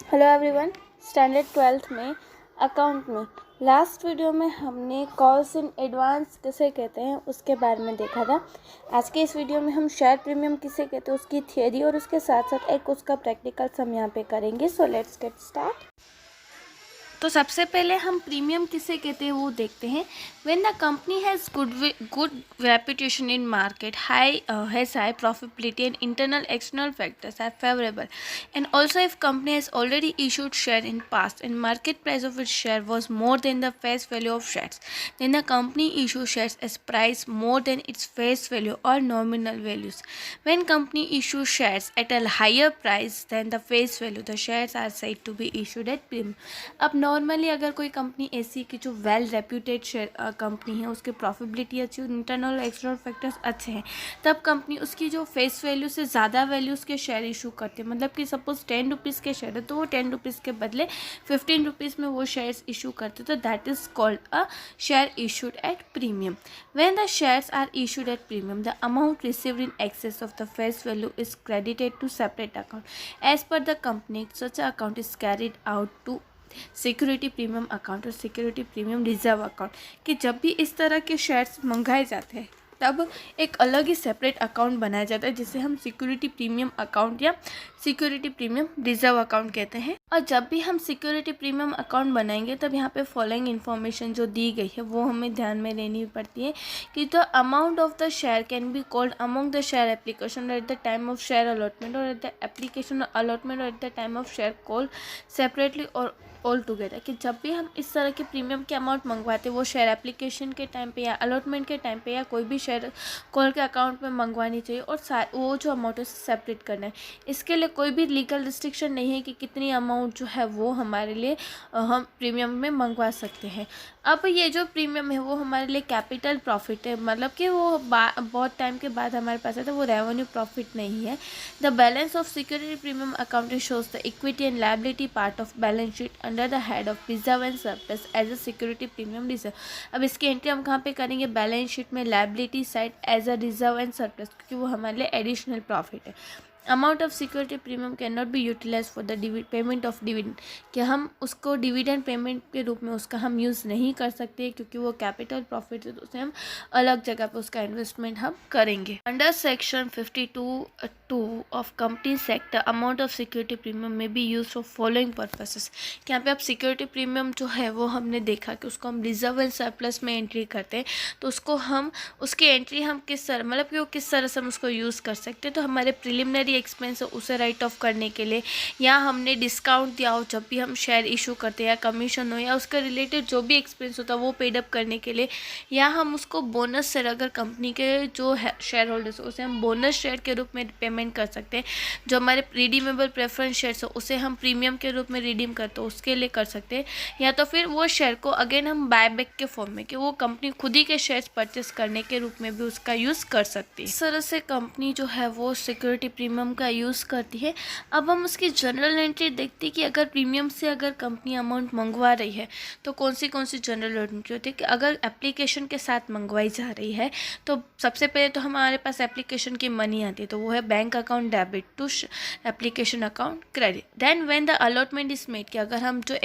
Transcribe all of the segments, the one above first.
Hello everyone. Standard 12th में account में last video में हमने कॉल्स इन एडवांस किसे कहते हैं उसके बारे में देखा था। आज के इस वीडियो में हम शेयर प्रीमियम किसे कहते हैं उसकी थियरी और उसके साथ साथ एक उसका प्रैक्टिकल्स हम यहाँ पे करेंगे। So let's get start. तो सबसे पहले हम प्रीमियम किसे कहते हैं वो देखते हैं। When the company has good reputation in market, has high profitability and internal external factors are favourable, and also if company has already issued share in past and market price of its share was more than the face value of shares, then the company issues shares as price more than its face value or nominal values. When company issues shares at a higher price than the face value, the shares are said to be issued at premium. अब normally अगर कोई company ऐसी कि जो well reputed share company है, उसकी profitability अच्छी, internal external factors अच्छे हैं, तब कंपनी उसकी जो फेस वैल्यू से ज़्यादा वैल्यूज़ के शेयर इशू करते हैं। मतलब कि सपोज 10 रुपीज़ के शेयर है तो वो 10 रुपीज़ के बदले 15 रुपीज़ में वो शेयर्स इशू करते, तो that is called a share issued at premium. When the shares are issued at premium, the amount received in excess of the face value is credited to separate account. As per the company, such a account is carried out to security premium account और security premium reserve account. कि जब भी इस तरह के shares मंगाए जाते हैं तब एक अलग ही सेपरेट अकाउंट बनाया जाता है जिसे हम सिक्योरिटी प्रीमियम अकाउंट या सिक्योरिटी प्रीमियम रिजर्व अकाउंट कहते हैं। और जब भी हम सिक्योरिटी प्रीमियम अकाउंट बनाएंगे तब यहाँ पे फॉलोइंग इन्फॉर्मेशन जो दी गई है वो हमें ध्यान में लेनी पड़ती है कि the amount of the share can be called among the share application at the time of share allotment और एट द एप्लीकेशन अलॉटमेंट और at the time of share call separately और ऑल टुगेदर। कि जब भी हम इस तरह के प्रीमियम के अमाउंट मंगवाते हैं वो शेयर एप्लीकेशन के टाइम पे या अलॉटमेंट के टाइम पे या कोई भी शेयर कॉल के अकाउंट में मंगवानी चाहिए और वो जो अमाउंट है सेपरेट करना है। इसके लिए कोई भी लीगल रिस्ट्रिक्शन नहीं है कि कितनी अमाउंट जो है वो हमारे लिए हम प्रीमियम में मंगवा सकते हैं। अब ये जो प्रीमियम है वो हमारे लिए कैपिटल प्रॉफिट है, मतलब कि वो बहुत टाइम के बाद हमारे पास आता है, वो रेवेन्यू प्रॉफिट नहीं है। The balance of security premium account shows the equity and liability part of balance sheet under the head of reserve and surplus as a security premium reserve. अब इसकी एंट्री हम कहाँ पे करेंगे? बैलेंस शीट में liability side as a reserve and surplus, क्योंकि वो हमारे लिए एडिशनल प्रॉफिट है। Amount of security premium can not be utilise for the payment of dividend, कि हम उसको डिविडेंड पेमेंट के रूप में उसका हम यूज़ नहीं कर सकते क्योंकि वो कैपिटल प्रॉफिट है, तो उसे हम अलग जगह पे उसका इन्वेस्टमेंट हम करेंगे। Under section 52(2) of companies act the amount of security premium में be use for following purposes. कि यहाँ पे आप सिक्योरिटी प्रीमियम जो है वो हमने देखा कि उसको हम रिजर्व एंड सरप्लस में एंट्री करते हैं, तो उसको हम उसकी एंट्री हम किस तरह, मतलब कि वो किस तरह से हम उसको यूज़ कर सकते हैं। तो हमारे प्रिलिमिनरी एक्सपेंस है उसे राइट ऑफ करने के लिए, या हमने डिस्काउंट दिया हो जब भी हम शेयर इशू करते हैं, या कमीशन हो या उसका रिलेटेड जो भी एक्सपेंस होता है वो पेड अप करने के लिए, या हम उसको बोनस शेयर, अगर कंपनी के जो शेयर होल्डर्स उसे हम बोनस शेयर के रूप में पेमेंट कर सकते हैं। जो हमारे रिडीमेबल प्रेफरेंस शेयर्स हो उसे हम प्रीमियम के रूप में रिडीम करते हैं उसके लिए कर सकते हैं, या तो फिर वो शेयर को अगेन हम बायबैक के फॉर्म में, कि वो कंपनी खुद ही के शेयर्स परचेस करने के रूप में भी उसका यूज़ कर सकती है। इस तरह से कंपनी जो है वो सिक्योरिटी प्रीमियम का यूज़ करती है। अब हम उसकी जनरल एंट्री देखते हैं कि अगर प्रीमियम से अगर कंपनी अमाउंट मंगवा रही है तो कौन सी जनरल एंट्री होती है। कि अगर एप्लीकेशन के साथ मंगवाई जा रही है तो सबसे पहले तो हमारे पास एप्लीकेशन की मनी आती है, तो वो है bank account debit to application account credit. Then when the allotment is made, कि अगर हम जो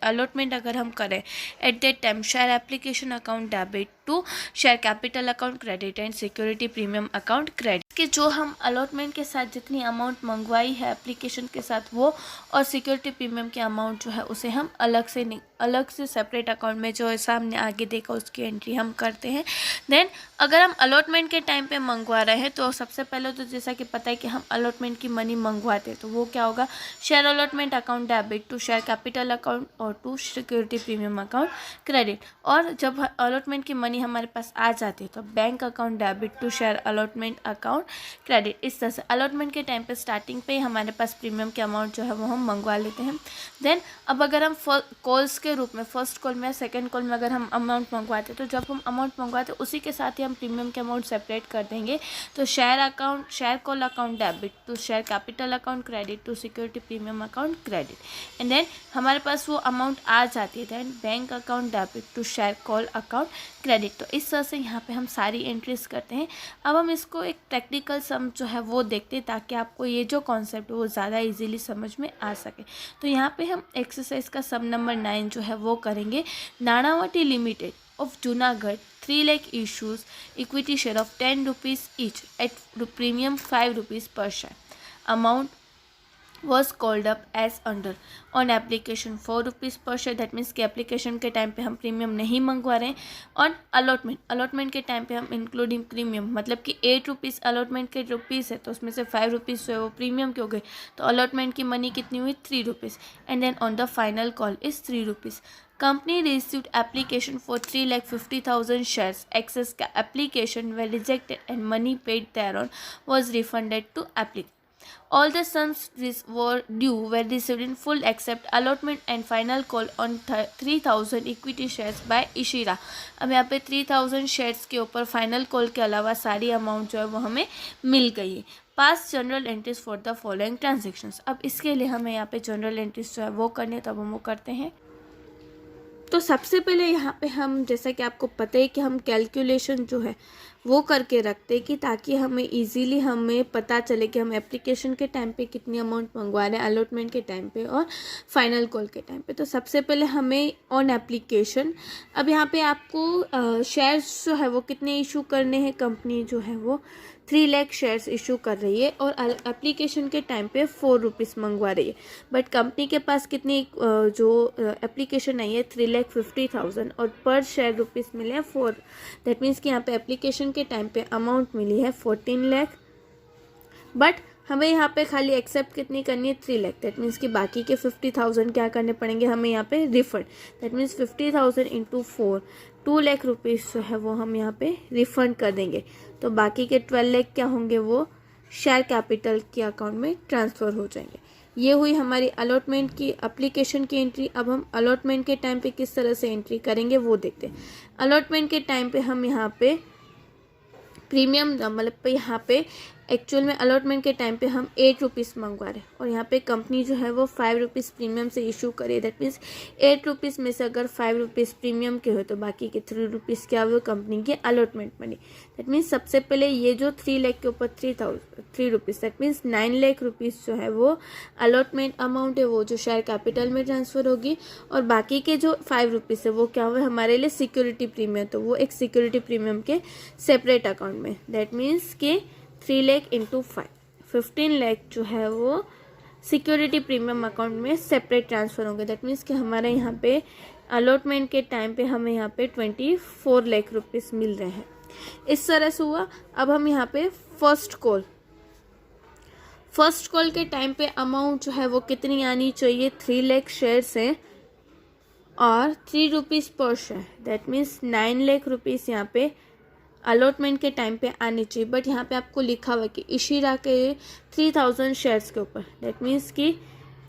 अलॉटमेंट अगर हम करें at that time share application account debit to share capital account credit and security premium account credit. कि जो हम अलॉटमेंट के साथ जितनी अमाउंट मंगवाई है एप्लीकेशन के साथ वो, और सिक्योरिटी प्रीमियम की अमाउंट जो है उसे हम अलग से सेपरेट अकाउंट में जो है सामने आगे देखा उसकी एंट्री हम करते हैं। देन अगर हम अलॉटमेंट के टाइम पे मंगवा रहे हैं तो सबसे पहले तो जैसा कि पता है कि हम अलॉटमेंट की मनी मंगवाते हैं, तो वो क्या होगा? Share allotment account debit to share capital account और to security premium account credit. और जब अलॉटमेंट की मनी हमारे पास आ जाती है तो bank account debit to share allotment account credit. इस तरह से अलॉटमेंट के टाइम पे स्टार्टिंग पे हमारे पास प्रीमियम के अमाउंट जो है वो हम मंगवा लेते हैं। देन अब अगर हम कॉल्स के रूप में फर्स्ट कॉल में या सेकंड कॉल में अगर हम अमाउंट मंगवाते हैं, तो जब हम अमाउंट मंगवाते हैं उसी के साथ ही हम प्रीमियम के अमाउंट सेपरेट कर देंगे। तो share call account debit to share capital account credit to security premium account credit. And then हमारे पास वो अमाउंट आ जाती है, then bank account debit to share call account credit. तो इस तरह से यहाँ पे हम सारी एंट्रीज करते हैं। अब हम इसको एक प्रैक्टिकल सम जो है वो देखते हैं, ताकि आपको ये जो कॉन्सेप्ट है वो ज़्यादा इजीली समझ में आ सके। तो यहाँ पे हम एक्सरसाइज का सम नंबर 9 जो है वो करेंगे। Nanavati limited of Junagadh 3 lakh issues equity share of 10 rupees each at premium 5 rupees per share. Amount was called up as under. On application 4 rupees per share, that means कि एप्लीकेशन के time पे हम premium नहीं मंगवा रहे हैं। और allotment के टाइम पे हम इंक्लूडिंग प्रीमियम, मतलब कि 8 रुपीज़ अलॉटमेंट के रुपीज़ है, तो उसमें से 5 रुपीज़ जो है वो प्रीमियम के हो गए, तो अलॉटमेंट की मनी कितनी हुई 3 rupees. And then on the final call is 3 rupees. Company received application for 3,50,000 shares. Excess application were rejected and money paid thereon was refunded to applicant. All the sums were due were received in full except allotment and final call on 3,000 equity shares by Ishira. अब यहाँ पे 3,000 shares के ऊपर final call के अलावा सारी amount जो है वो हमें मिल गई है। Pass general entries for the following transactions. अब इसके लिए हमें यहाँ पे जनरल एंट्रीज जो है वो करनी है, तब हम वो करते हैं। तो सबसे पहले यहाँ पे हम, जैसा कि आपको पता है कि हम कैलकुलेशन जो है वो करके रखते हैं, कि ताकि हमें इजीली हमें पता चले कि हम एप्लीकेशन के टाइम पे कितनी अमाउंट मंगवा रहे हैं, अलॉटमेंट के टाइम पे और फाइनल कॉल के टाइम पे। तो सबसे पहले हमें ऑन एप्लीकेशन, अब यहाँ पे आपको शेयर्स जो है वो कितने इशू करने हैं, कंपनी जो है वो 3 लाख शेयर्स इशू कर रही है और एप्लीकेशन के टाइम पे 4 रुपीज़ मंगवा रही है। बट कंपनी के पास कितनी जो एप्लीकेशन आई है 3,50,000 और पर शेयर रुपीज़ मिले हैं 4। दैट मीन्स कि यहाँ पे एप्लीकेशन के टाइम पे अमाउंट मिली है 14 लाख, बट हमें यहाँ पे खाली एक्सेप्ट कितनी करनी है 3 लाख। दैट मीन्स कि बाकी के 50,000 क्या करने पड़ेंगे हमें यहाँ पे refund. That means 50,000 into 4, 2 lakh rupees जो है वो हम यहाँ पे रिफंड कर देंगे। तो बाकी के 12 लाख क्या होंगे, वो शेयर कैपिटल के अकाउंट में ट्रांसफ़र हो जाएंगे। ये हुई हमारी अलॉटमेंट की एप्लीकेशन की एंट्री। अब हम अलॉटमेंट के टाइम पे किस तरह से एंट्री करेंगे वो देखते हैं। अलॉटमेंट के टाइम पे हम यहाँ पे प्रीमियम, मतलब यहाँ पे एक्चुअल में अलॉटमेंट के टाइम पे हम 8 रुपीज़ मंगवा रहे हैं और यहाँ पे कंपनी जो है वो 5 रुपीज़ प्रीमियम से इशू करे। दैट मीन्स 8 रुपीज़ में से अगर 5 रुपीज़ प्रीमियम के हो तो बाकी के 3 रुपीज़ क्या हुए, कंपनी की अलॉटमेंट मनी। दैट मीन्स सबसे पहले ये जो 3 लाख के ऊपर 3 rupees, that means 9 lakh rupees जो है वो अलॉटमेंट अमाउंट है, वो जो शेयर कैपिटल में ट्रांसफ़र होगी। और बाकी के जो 5 रुपीज़ है वो क्या हुए हमारे लिए सिक्योरिटी प्रीमियम, तो वो एक सिक्योरिटी प्रीमियम के सेपरेट अकाउंट में। दैट मीन्स कि 3 लाख इंटू 5, 15 लाख जो है वो सिक्योरिटी प्रीमियम अकाउंट में सेपरेट ट्रांसफ़र होंगे। दैट मीन्स कि हमारे यहाँ पे अलॉटमेंट के टाइम पे हमें यहाँ पे 24 लाख रुपीज़ मिल रहे हैं। इस तरह से हुआ। अब हम यहाँ पे फर्स्ट कॉल के टाइम पे अमाउंट जो है वो कितनी आनी चाहिए, 3 लाख शेयर्स हैं और 3 रुपीज़ पर share. That means 9 lakh rupees यहाँ पे अलॉटमेंट के टाइम पे आनी चाहिए। बट यहाँ पे आपको लिखा हुआ है कि इशिरा के 3,000 शेयर्स के ऊपर, दैट मीन्स कि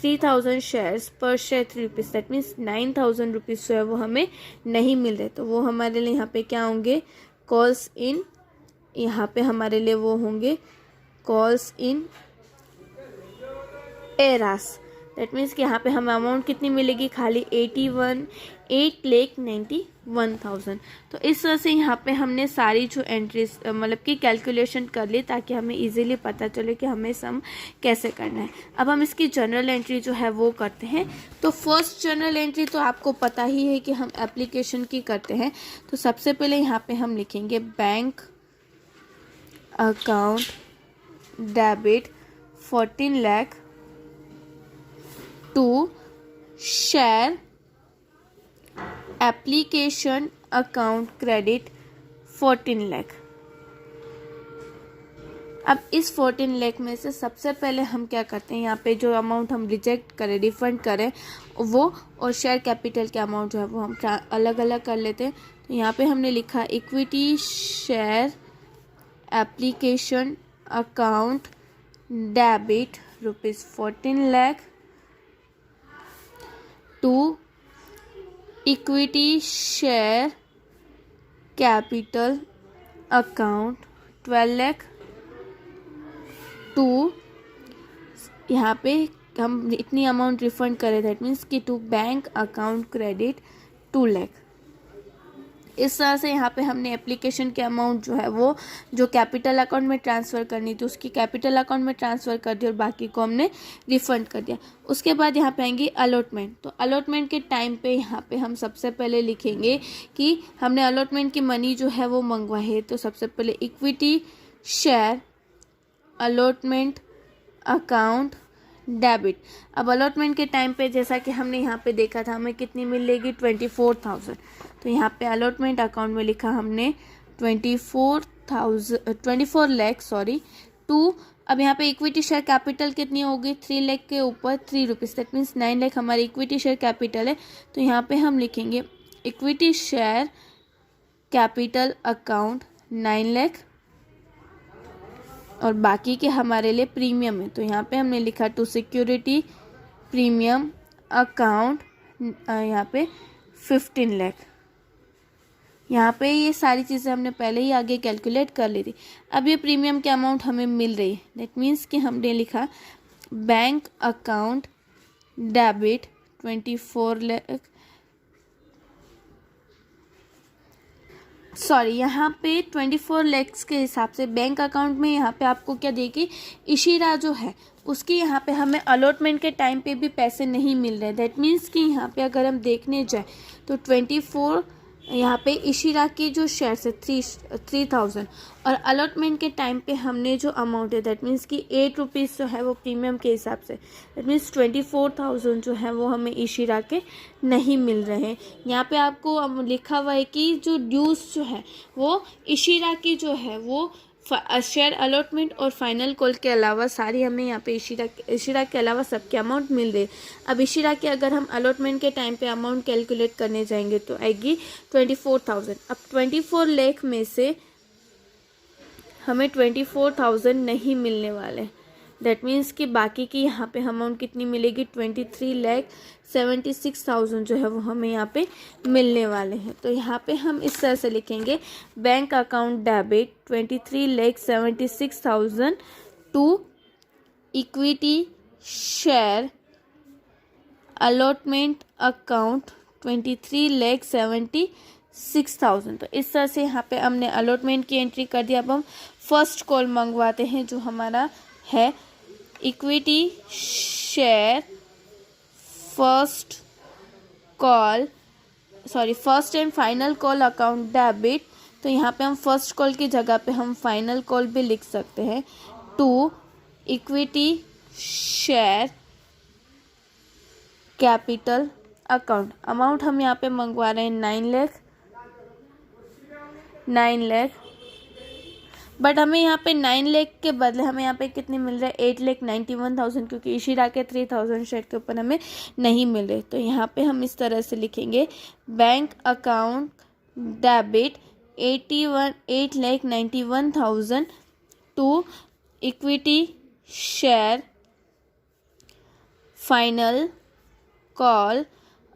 3,000 शेयर्स पर share 3 rupees, that means 9,000 rupees जो है वो हमें नहीं मिल रहे। तो वो हमारे लिए यहाँ पे क्या होंगे, कॉल्स इन, यहाँ पे हमारे लिए वो होंगे calls in eras. That means कि यहाँ पे हमें अमाउंट कितनी मिलेगी, खाली 8,91,000। तो इस तरह से यहाँ पे हमने सारी जो एंट्रीज मतलब कि कैलकुलेशन कर ली, ताकि हमें इजीली पता चले कि हमें सम कैसे करना है। अब हम इसकी जनरल एंट्री जो है वो करते हैं। तो फर्स्ट जनरल एंट्री तो आपको पता ही है कि हम एप्लीकेशन की करते हैं। तो सबसे पहले यहाँ पे हम लिखेंगे bank account debit 14 lakh to share application account credit 14 lakh. अब इस 14 लाख में से सबसे पहले हम क्या करते हैं, यहाँ पे जो अमाउंट हम रिजेक्ट करें, रिफंड करें वो, और शेयर कैपिटल के अमाउंट जो है वो हम अलग अलग कर लेते हैं। तो यहाँ पे हमने लिखा equity share application account debit ₹14 lakh to equity share capital account 12 lakh to, यहाँ पे हम इतनी अमाउंट रिफंड करें, दैट मीन्स कि to bank account credit 2 lakh. इस तरह से यहाँ पे हमने एप्लीकेशन के अमाउंट जो है वो जो कैपिटल अकाउंट में ट्रांसफ़र करनी थी उसकी कैपिटल अकाउंट में ट्रांसफ़र कर दी और बाकी को हमने रिफ़ंड कर दिया। उसके बाद यहाँ पे आएंगे अलॉटमेंट। तो अलॉटमेंट के टाइम पे यहाँ पे हम सबसे पहले लिखेंगे कि हमने अलॉटमेंट की मनी जो है वो मंगवाई है। तो सबसे पहले equity share allotment account debit. अब अलॉटमेंट के टाइम पे जैसा कि हमने यहाँ पे देखा था हमें कितनी मिलेगी 24,000। तो यहाँ पे अलॉटमेंट अकाउंट में लिखा हमने 24 लाख टू। अब यहाँ पे इक्विटी शेयर कैपिटल कितनी होगी 3 लाख के ऊपर 3 रुपीज़, दैट मीन्स 9 लाख हमारी इक्विटी शेयर कैपिटल है। तो यहाँ पे हम लिखेंगे equity share capital account 9 lakh और बाकी के हमारे लिए प्रीमियम है। तो यहाँ पे हमने लिखा टू सिक्योरिटी प्रीमियम अकाउंट यहाँ पे 15 लाख। यहाँ पे ये सारी चीज़ें हमने पहले ही आगे कैलकुलेट कर ली थी। अब ये प्रीमियम के अमाउंट हमें मिल रही है, दैट मीन्स कि हमने लिखा बैंक अकाउंट डेबिट 24 लाख यहाँ पे 24 लैक्स के हिसाब से बैंक अकाउंट में यहाँ पे आपको क्या देगी इशिरा जो है उसकी यहाँ पे हमें अलॉटमेंट के टाइम पे भी पैसे नहीं मिल रहे। दैट मीन्स कि यहाँ पे अगर हम देखने जाए तो 24 यहाँ पे इशिरा की जो शेयर्स है 3,000 और अलॉटमेंट के टाइम पे हमने जो अमाउंट है दैट मीन्स कि 8 रुपीज़ जो है वो प्रीमियम के हिसाब से, दैट मीन्स 24,000 जो है वो हमें इशिरा के नहीं मिल रहे हैं। यहाँ पे आपको लिखा हुआ है कि जो ड्यूज जो है वो इशिरा की जो है वो शेयर अलॉटमेंट और फाइनल कॉल के अलावा सारी हमें यहाँ पे इशिरा के अलावा सबके अमाउंट मिल रहे। अब इशिरा के अगर हम अलॉटमेंट के टाइम पे अमाउंट कैलकुलेट करने जाएंगे तो आएगी 24,000। अब 24 लाख में से हमें 24,000 नहीं मिलने वाले, दैट मीन्स कि बाकी की यहाँ पे अमाउंट कितनी मिलेगी 23,76,000 जो है वो हमें यहाँ पे मिलने वाले हैं। तो यहाँ पे हम इस तरह से लिखेंगे bank account debit 23,76,000 to equity share allotment account 23,76,000। तो इस तरह से यहाँ पे हमने अलॉटमेंट की एंट्री कर दिया। अब हम फर्स्ट कॉल मंगवाते हैं जो हमारा है equity share first and final call account debit. तो यहाँ पे हम फर्स्ट कॉल की जगह पे हम फाइनल कॉल भी लिख सकते हैं to equity share capital account. Amount हम यहाँ पे मंगवा रहे हैं 9 लाख बट हमें यहाँ पे 9 लाख के बदले हमें यहाँ पे कितने मिल रहे हैं 8,91,000 क्योंकि इशिरा के 3,000 शेयर के ऊपर हमें नहीं मिल रहे। तो यहाँ पे हम इस तरह से लिखेंगे bank account debit 8,91,000 to equity share final call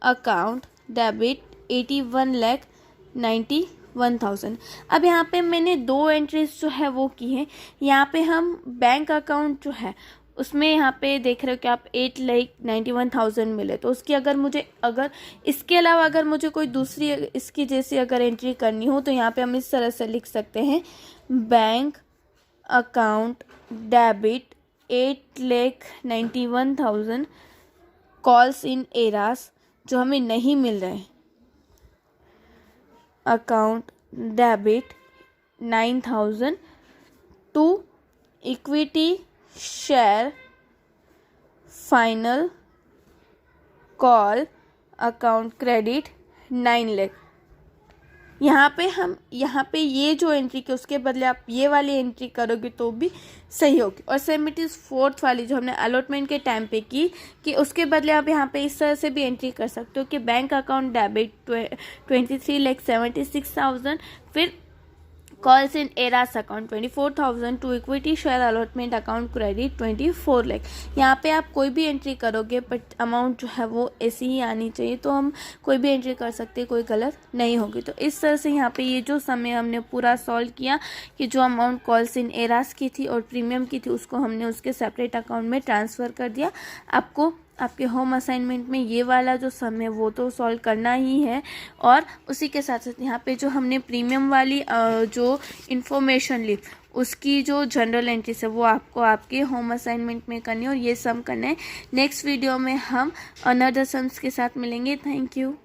account debit 81,91,000। अब यहाँ पे मैंने 2 एंट्रीज जो है वो की हैं। यहाँ पे हम बैंक अकाउंट जो है उसमें यहाँ पे देख रहे हो कि आप 8,91,000 मिले। तो उसकी अगर इसके अलावा अगर मुझे कोई दूसरी इसकी जैसी अगर एंट्री करनी हो तो यहाँ पे हम इस तरह से लिख सकते हैं bank account debit 8,91,000 calls in arrears जो हमें नहीं मिल रहे हैं account debit 9,000 to equity share final call account credit 9 lakh. यहाँ पे ये जो एंट्री की उसके बदले आप ये वाली एंट्री करोगे तो भी सही होगी। और सेम इट इज़ फोर्थ वाली जो हमने अलॉटमेंट के टाइम पे की कि उसके बदले आप यहाँ पे इस तरह से भी एंट्री कर सकते हो कि बैंक अकाउंट डेबिट 23,76,000 फिर calls in arrears account 24,000 to equity share allotment account credit 24 lakh. यहाँ पे आप कोई भी एंट्री करोगे बट अमाउंट जो है वो ऐसी ही आनी चाहिए। तो हम कोई भी एंट्री कर सकते हैं, कोई गलत नहीं होगी। तो इस तरह से यहाँ पे ये जो समय हमने पूरा सॉल्व किया कि जो अमाउंट कॉल्स इन एरास की थी और प्रीमियम की थी उसको हमने उसके सेपरेट अकाउंट में ट्रांसफ़र कर दिया। आपको आपके होम असाइनमेंट में ये वाला जो सम है वो तो सॉल्व करना ही है, और उसी के साथ साथ यहाँ पे जो हमने प्रीमियम वाली जो इन्फॉर्मेशन ली उसकी जो जनरल एंट्रीज है वो आपको आपके होम असाइनमेंट में करनी है, और ये सम करना है। नेक्स्ट वीडियो में हम अनदर सम्स के साथ मिलेंगे। Thank you.